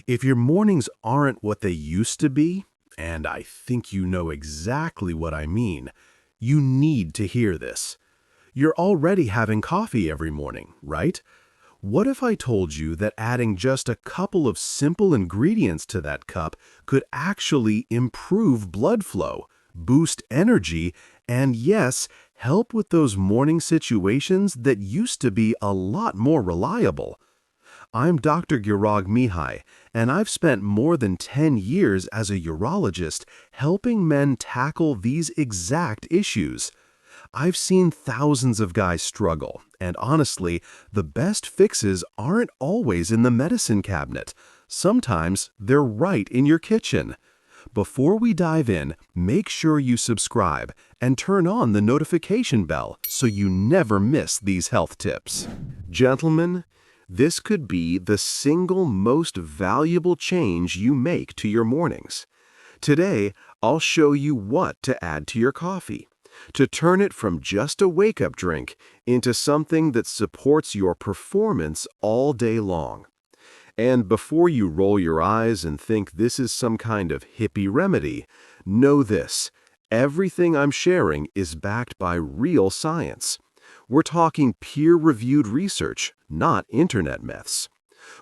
If your mornings aren't what they used to be, and I think you know exactly what I mean, you need to hear this. You're already having coffee every morning, right? What if I told you that adding just a couple of simple ingredients to that cup could actually improve blood flow, boost energy, and yes, help with those morning situations that used to be a lot more reliable? I'm Dr. Girag Mihai, and I've spent more than 10 years as a urologist helping men tackle these exact issues. I've seen thousands of guys struggle, and honestly, the best fixes aren't always in the medicine cabinet. Sometimes they're right in your kitchen. Before we dive in, make sure you subscribe and turn on the notification bell so you never miss these health tips. Gentlemen, this could be the single most valuable change you make to your mornings. Today, I'll show you what to add to your coffee, to turn it from just a wake-up drink into something that supports your performance all day long. And before you roll your eyes and think this is some kind of hippie remedy, know this: everything I'm sharing is backed by real science. We're talking peer-reviewed research, not internet myths.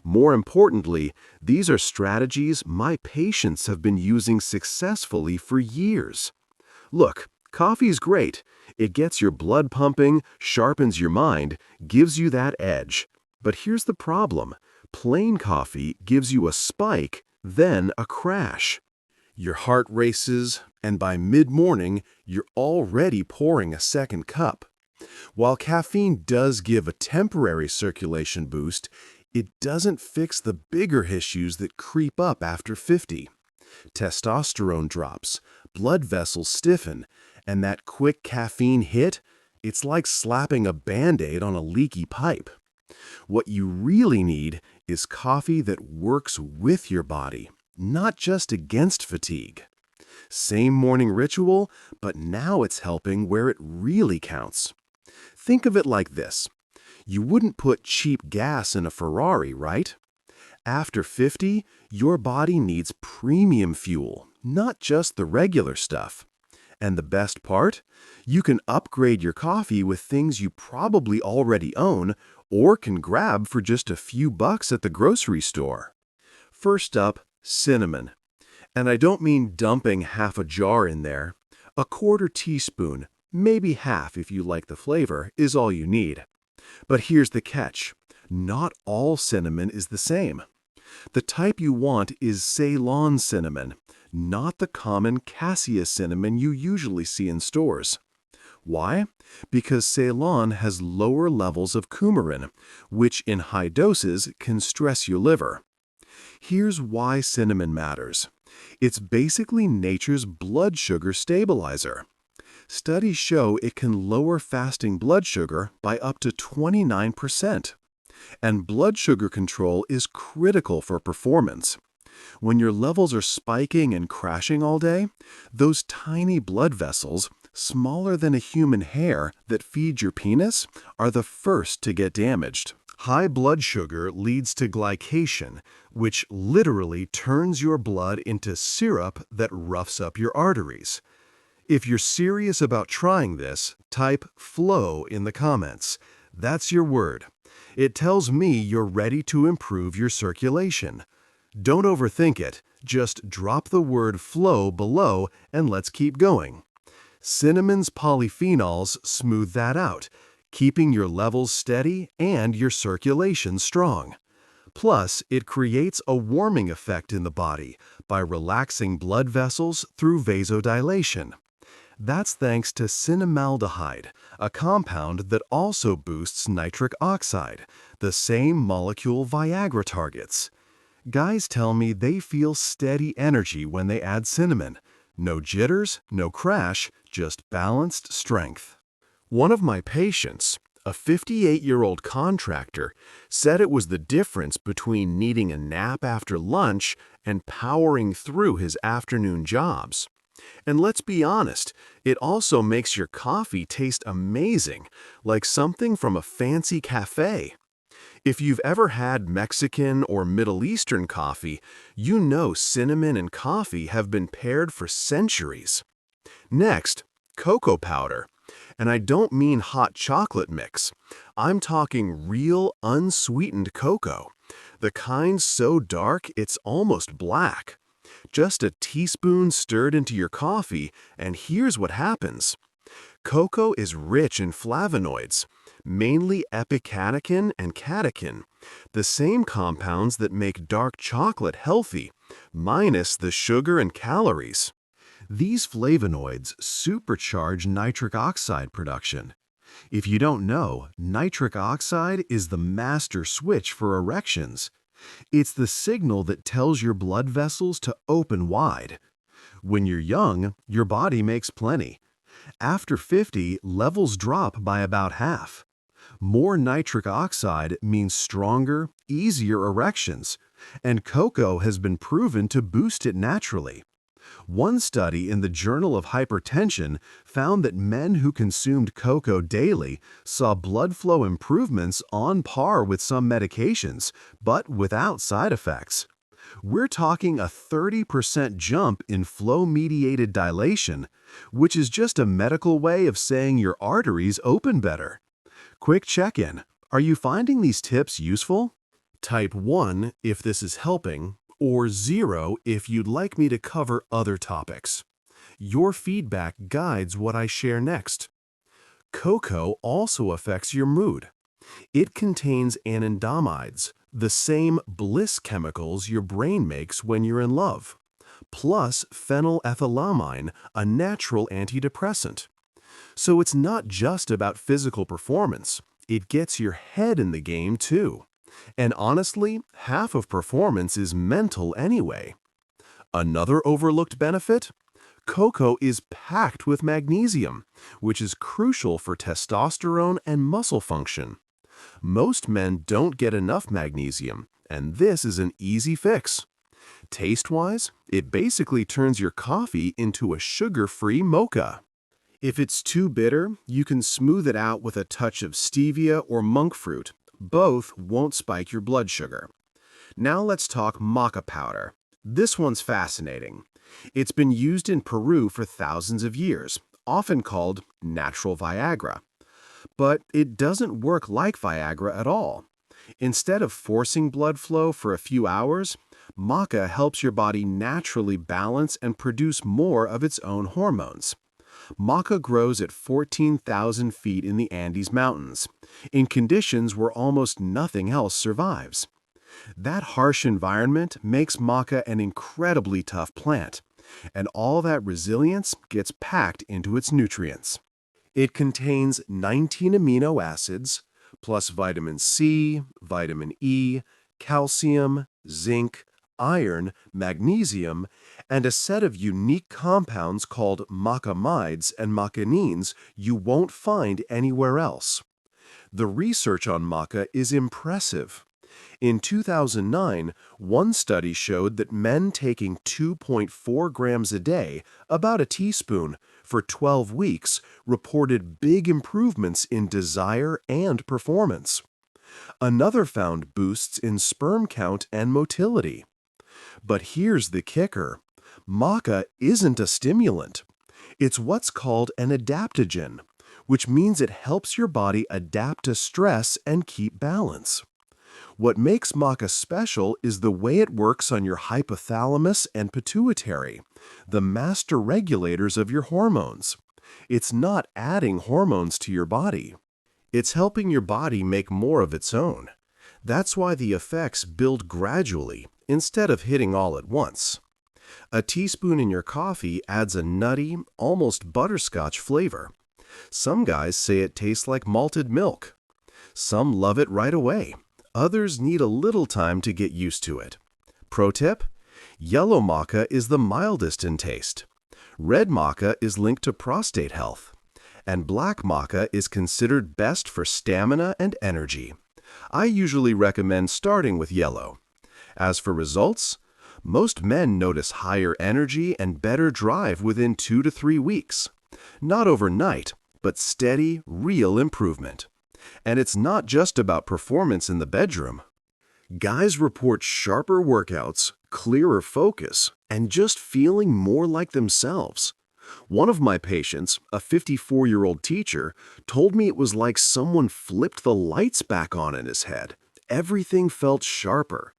More importantly, these are strategies my patients have been using successfully for years. Look, coffee's great. It gets your blood pumping, sharpens your mind, gives you that edge. But here's the problem. Plain coffee gives you a spike, then a crash. Your heart races, and by mid-morning, you're already pouring a second cup. While caffeine does give a temporary circulation boost, it doesn't fix the bigger issues that creep up after 50. Testosterone drops, blood vessels stiffen, and that quick caffeine hit, it's like slapping a Band-Aid on a leaky pipe. What you really need is coffee that works with your body, not just against fatigue. Same morning ritual, but now it's helping where it really counts. Think of it like this. You wouldn't put cheap gas in a Ferrari, right? After 50, your body needs premium fuel, not just the regular stuff. And the best part? You can upgrade your coffee with things you probably already own or can grab for just a few bucks at the grocery store. First up, cinnamon. And I don't mean dumping half a jar in there. A quarter teaspoon, maybe half if you like the flavor, is all you need. But here's the catch. Not all cinnamon is the same. The type you want is Ceylon cinnamon, not the common cassia cinnamon you usually see in stores. Why? Because Ceylon has lower levels of coumarin, which in high doses can stress your liver. Here's why cinnamon matters. It's basically nature's blood sugar stabilizer. Studies show it can lower fasting blood sugar by up to 29%. And blood sugar control is critical for performance. When your levels are spiking and crashing all day, those tiny blood vessels, smaller than a human hair, that feed your penis, are the first to get damaged. High blood sugar leads to glycation, which literally turns your blood into syrup that roughs up your arteries. If you're serious about trying this, type "flow" in the comments. That's your word. It tells me you're ready to improve your circulation. Don't overthink it. Just drop the word "flow" below and let's keep going. Cinnamon's polyphenols smooth that out, keeping your levels steady and your circulation strong. Plus, it creates a warming effect in the body by relaxing blood vessels through vasodilation. That's thanks to cinnamaldehyde, a compound that also boosts nitric oxide, the same molecule Viagra targets. Guys tell me they feel steady energy when they add cinnamon. No jitters, no crash, just balanced strength. One of my patients, a 58-year-old contractor, said it was the difference between needing a nap after lunch and powering through his afternoon jobs. And let's be honest, it also makes your coffee taste amazing, like something from a fancy cafe. If you've ever had Mexican or Middle Eastern coffee, you know cinnamon and coffee have been paired for centuries. Next, cocoa powder. And I don't mean hot chocolate mix. I'm talking real unsweetened cocoa, the kind so dark it's almost black. Just a teaspoon stirred into your coffee, and here's what happens. Cocoa is rich in flavonoids, mainly epicatechin and catechin, the same compounds that make dark chocolate healthy, minus the sugar and calories. These flavonoids supercharge nitric oxide production. If you don't know, nitric oxide is the master switch for erections. It's the signal that tells your blood vessels to open wide. When you're young, your body makes plenty. After 50, levels drop by about half. More nitric oxide means stronger, easier erections, and cocoa has been proven to boost it naturally. One study in the Journal of Hypertension found that men who consumed cocoa daily saw blood flow improvements on par with some medications, but without side effects. We're talking a 30% jump in flow-mediated dilation, which is just a medical way of saying your arteries open better. Quick check-in. Are you finding these tips useful? Type 1 if this is helping, or 0 if you'd like me to cover other topics. Your feedback guides what I share next. Cocoa also affects your mood. It contains anandamides, the same bliss chemicals your brain makes when you're in love, plus phenylethylamine, a natural antidepressant. So it's not just about physical performance, it gets your head in the game too. And honestly, half of performance is mental anyway. Another overlooked benefit? Cocoa is packed with magnesium, which is crucial for testosterone and muscle function. Most men don't get enough magnesium, and this is an easy fix. Taste-wise, it basically turns your coffee into a sugar-free mocha. If it's too bitter, you can smooth it out with a touch of stevia or monk fruit. Both won't spike your blood sugar. Now let's talk Maca powder. This one's fascinating. It's been used in Peru for thousands of years, often called natural Viagra. But it doesn't work like Viagra at all. Instead of forcing blood flow for a few hours, Maca helps your body naturally balance and produce more of its own hormones. Maca grows at 14,000 feet in the Andes Mountains, in conditions where almost nothing else survives. That harsh environment makes Maca an incredibly tough plant, and all that resilience gets packed into its nutrients. It contains 19 amino acids, plus vitamin C, vitamin E, calcium, zinc, iron, magnesium, and a set of unique compounds called macamides and macanines you won't find anywhere else. The research on maca is impressive. In 2009, one study showed that men taking 2.4 grams a day, about a teaspoon, for 12 weeks reported big improvements in desire and performance. Another found boosts in sperm count and motility. But here's the kicker. Maca isn't a stimulant. It's what's called an adaptogen, which means it helps your body adapt to stress and keep balance. What makes Maca special is the way it works on your hypothalamus and pituitary, the master regulators of your hormones. It's not adding hormones to your body. It's helping your body make more of its own. That's why the effects build gradually, instead of hitting all at once. A teaspoon in your coffee adds a nutty, almost butterscotch flavor. Some guys say it tastes like malted milk. Some love it right away. Others need a little time to get used to it. Pro tip: yellow maca is the mildest in taste. Red maca is linked to prostate health. And black maca is considered best for stamina and energy. I usually recommend starting with yellow. As for results, most men notice higher energy and better drive within 2 to 3 weeks. Not overnight, but steady, real improvement. And it's not just about performance in the bedroom. Guys report sharper workouts, clearer focus, and just feeling more like themselves. One of my patients, a 54-year-old teacher, told me it was like someone flipped the lights back on in his head. Everything felt sharper.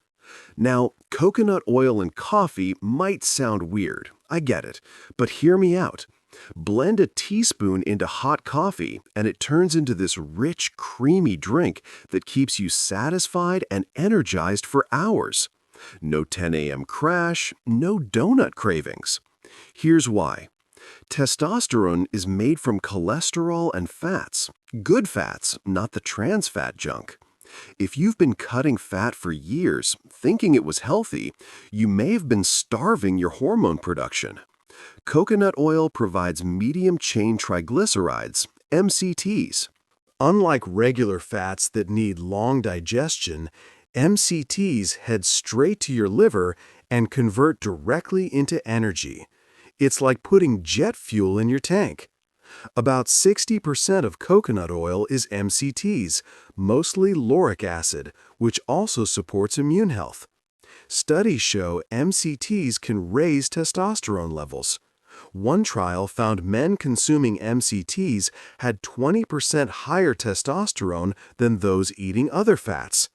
Now, coconut oil and coffee might sound weird, I get it, but hear me out. Blend a teaspoon into hot coffee and it turns into this rich, creamy drink that keeps you satisfied and energized for hours. No 10 a.m. crash, no donut cravings. Here's why. Testosterone is made from cholesterol and fats, good fats, not the trans fat junk. If you've been cutting fat for years, thinking it was healthy, you may have been starving your hormone production. Coconut oil provides medium-chain triglycerides, MCTs. Unlike regular fats that need long digestion, MCTs head straight to your liver and convert directly into energy. It's like putting jet fuel in your tank. About 60% of coconut oil is MCTs, mostly lauric acid, which also supports immune health. Studies show MCTs can raise testosterone levels. One trial found men consuming MCTs had 20% higher testosterone than those eating other fats.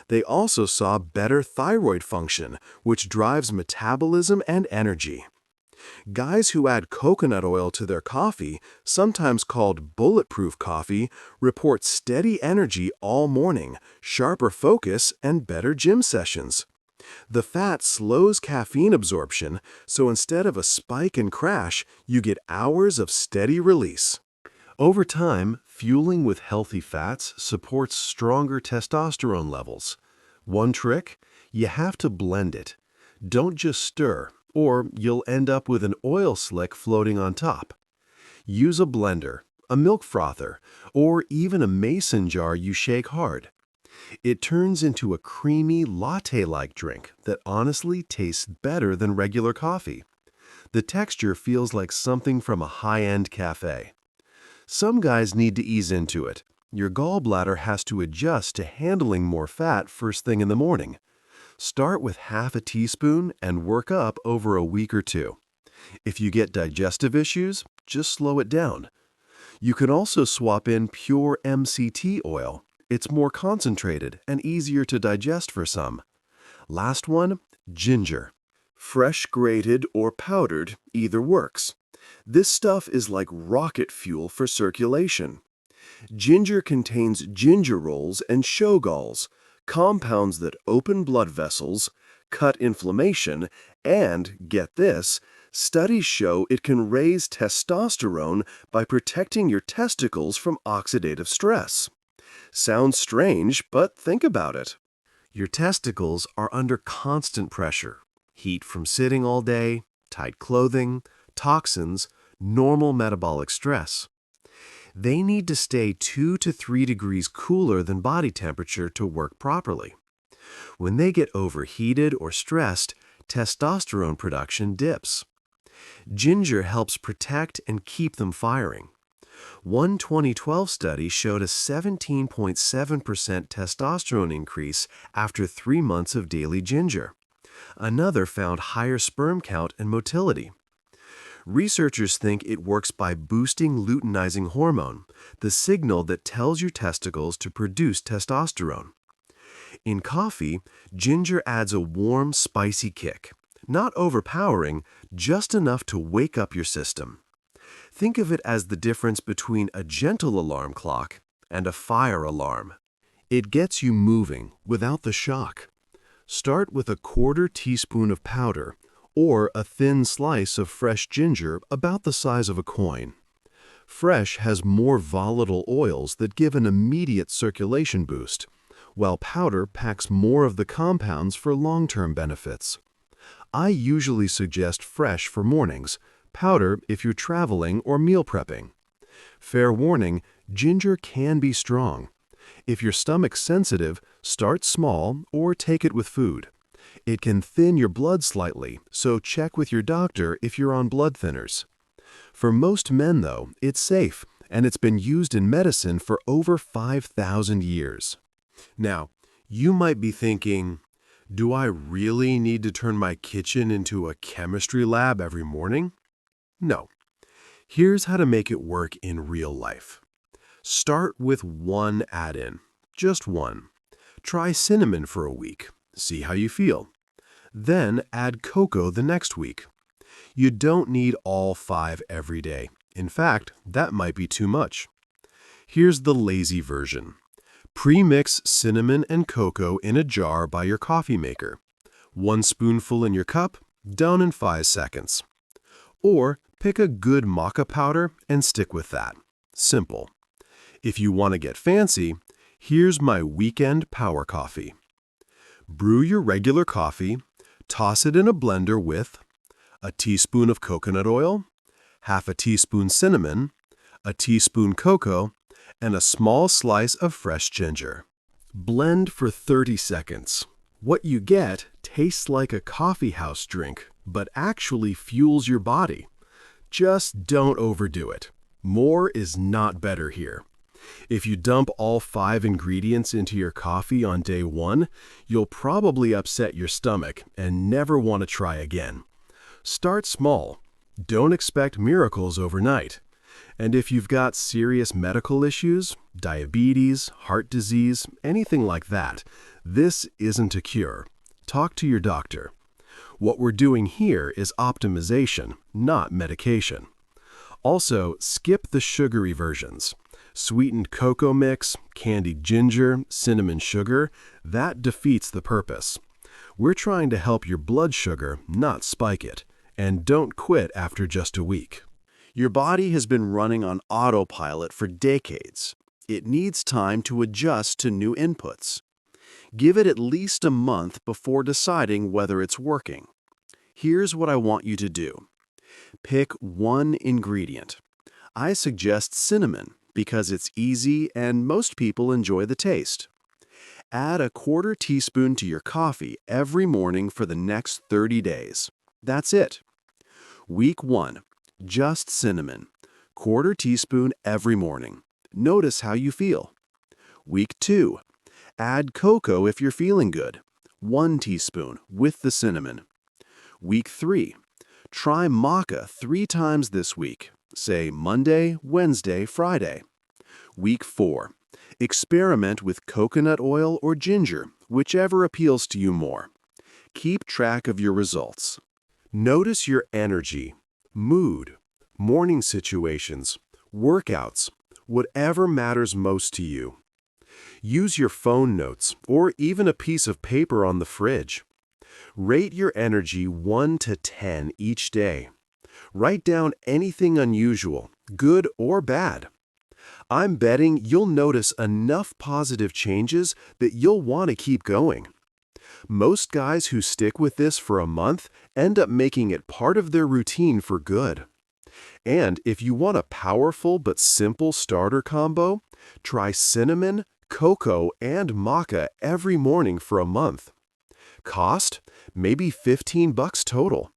They also saw better thyroid function, which drives metabolism and energy. Guys who add coconut oil to their coffee, sometimes called bulletproof coffee, report steady energy all morning, sharper focus, and better gym sessions. The fat slows caffeine absorption, so instead of a spike and crash, you get hours of steady release. Over time, fueling with healthy fats supports stronger testosterone levels. One trick? You have to blend it. Don't just stir, or you'll end up with an oil slick floating on top. Use a blender, a milk frother, or even a mason jar you shake hard. It turns into a creamy, latte-like drink that honestly tastes better than regular coffee. The texture feels like something from a high-end cafe. Some guys need to ease into it. Your gallbladder has to adjust to handling more fat first thing in the morning. Start with half a teaspoon and work up over a week or two. If you get digestive issues, just slow it down. You can also swap in pure MCT oil. It's more concentrated and easier to digest for some. Last one, ginger. Fresh grated or powdered, either works. This stuff is like rocket fuel for circulation. Ginger contains gingerols and shogalls, compounds that open blood vessels, cut inflammation, and, get this, studies show it can raise testosterone by protecting your testicles from oxidative stress. Sounds strange, but think about it. Your testicles are under constant pressure. Heat from sitting all day, tight clothing, toxins, normal metabolic stress. They need to stay 2 to 3 degrees cooler than body temperature to work properly. When they get overheated or stressed, testosterone production dips. Ginger helps protect and keep them firing. One 2012 study showed a 17.7% testosterone increase after 3 months of daily ginger. Another found higher sperm count and motility. Researchers think it works by boosting luteinizing hormone, the signal that tells your testicles to produce testosterone. In coffee, ginger adds a warm, spicy kick. Not overpowering, just enough to wake up your system. Think of it as the difference between a gentle alarm clock and a fire alarm. It gets you moving without the shock. Start with a 1/4 teaspoon of powder or a thin slice of fresh ginger about the size of a coin. Fresh has more volatile oils that give an immediate circulation boost, while powder packs more of the compounds for long-term benefits. I usually suggest fresh for mornings, powder if you're traveling or meal prepping. Fair warning, ginger can be strong. If your stomach's sensitive, start small or take it with food. It can thin your blood slightly, so check with your doctor if you're on blood thinners. For most men, though, it's safe, and it's been used in medicine for over 5,000 years. Now, you might be thinking, do I really need to turn my kitchen into a chemistry lab every morning? No. Here's how to make it work in real life. Start with one add-in, just one. Try cinnamon for a week, see how you feel. Then add cocoa the next week. You don't need all 5 every day. In fact, that might be too much. Here's the lazy version. Pre-mix cinnamon and cocoa in a jar by your coffee maker. 1 spoonful in your cup, done in 5 seconds. Or pick a good Maca powder and stick with that. Simple. If you want to get fancy, here's my weekend power coffee. Brew your regular coffee, toss it in a blender with a teaspoon of coconut oil, half a teaspoon cinnamon, a teaspoon cocoa, and a small slice of fresh ginger. Blend for 30 seconds. What you get tastes like a coffee house drink, but actually fuels your body. Just don't overdo it. More is not better here. If you dump all 5 ingredients into your coffee on day 1, you'll probably upset your stomach and never want to try again. Start small. Don't expect miracles overnight. And if you've got serious medical issues, diabetes, heart disease, anything like that, this isn't a cure. Talk to your doctor. What we're doing here is optimization, not medication. Also, skip the sugary versions. Sweetened cocoa mix, candied ginger, cinnamon sugar, that defeats the purpose. We're trying to help your blood sugar, not spike it. And don't quit after just a week. Your body has been running on autopilot for decades. It needs time to adjust to new inputs. Give it at least a month before deciding whether it's working. Here's what I want you to do. Pick one ingredient. I suggest cinnamon because it's easy and most people enjoy the taste. Add a 1/4 teaspoon to your coffee every morning for the next 30 days. That's it. Week 1. Just cinnamon. 1/4 teaspoon every morning. Notice how you feel. Week 2. Add cocoa if you're feeling good. 1 teaspoon with the cinnamon. Week 3. Try Maca 3 times this week. Say Monday, Wednesday, Friday. Week 4. Experiment with coconut oil or ginger, whichever appeals to you more. Keep track of your results. Notice your energy, mood, morning situations, workouts, whatever matters most to you. Use your phone notes or even a piece of paper on the fridge. Rate your energy 1 to 10 each day. Write down anything unusual, good or bad. I'm betting you'll notice enough positive changes that you'll want to keep going. Most guys who stick with this for a month end up making it part of their routine for good. And if you want a powerful but simple starter combo, try cinnamon, cocoa, and maca every morning for a month. Cost? Maybe $15 total.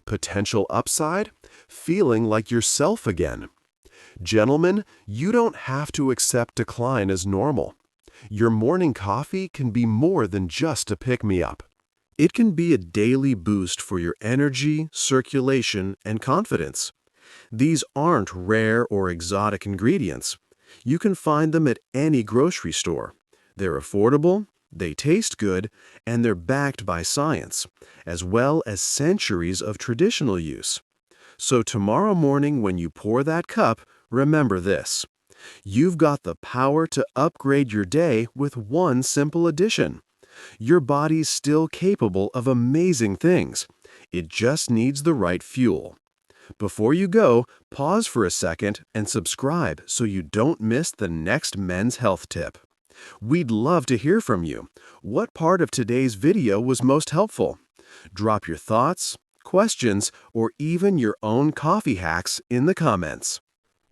Potential upside? Feeling like yourself again. Gentlemen, you don't have to accept decline as normal. Your morning coffee can be more than just a pick-me-up. It can be a daily boost for your energy, circulation, and confidence. These aren't rare or exotic ingredients. You can find them at any grocery store. They're affordable, they taste good, and they're backed by science, as well as centuries of traditional use. So tomorrow morning when you pour that cup, remember this. You've got the power to upgrade your day with one simple addition. Your body's still capable of amazing things. It just needs the right fuel. Before you go, pause for a second and subscribe so you don't miss the next men's health tip. We'd love to hear from you. What part of today's video was most helpful? Drop your thoughts, questions, or even your own coffee hacks in the comments.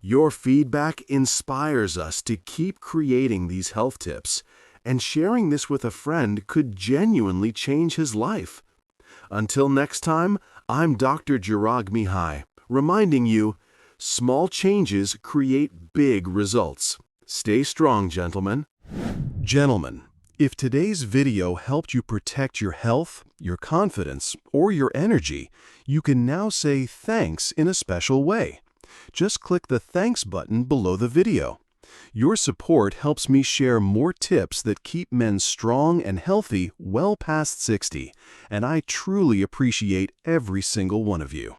Your feedback inspires us to keep creating these health tips, and sharing this with a friend could genuinely change his life. Until next time, I'm Dr. Jirag Mihai, reminding you, Small changes create big results. Stay strong, gentlemen. Gentlemen, if today's video helped you protect your health, your confidence, or your energy, you can now say thanks in a special way. Just click the thanks button below the video. Your support helps me share more tips that keep men strong and healthy well past 60, and I truly appreciate every single one of you.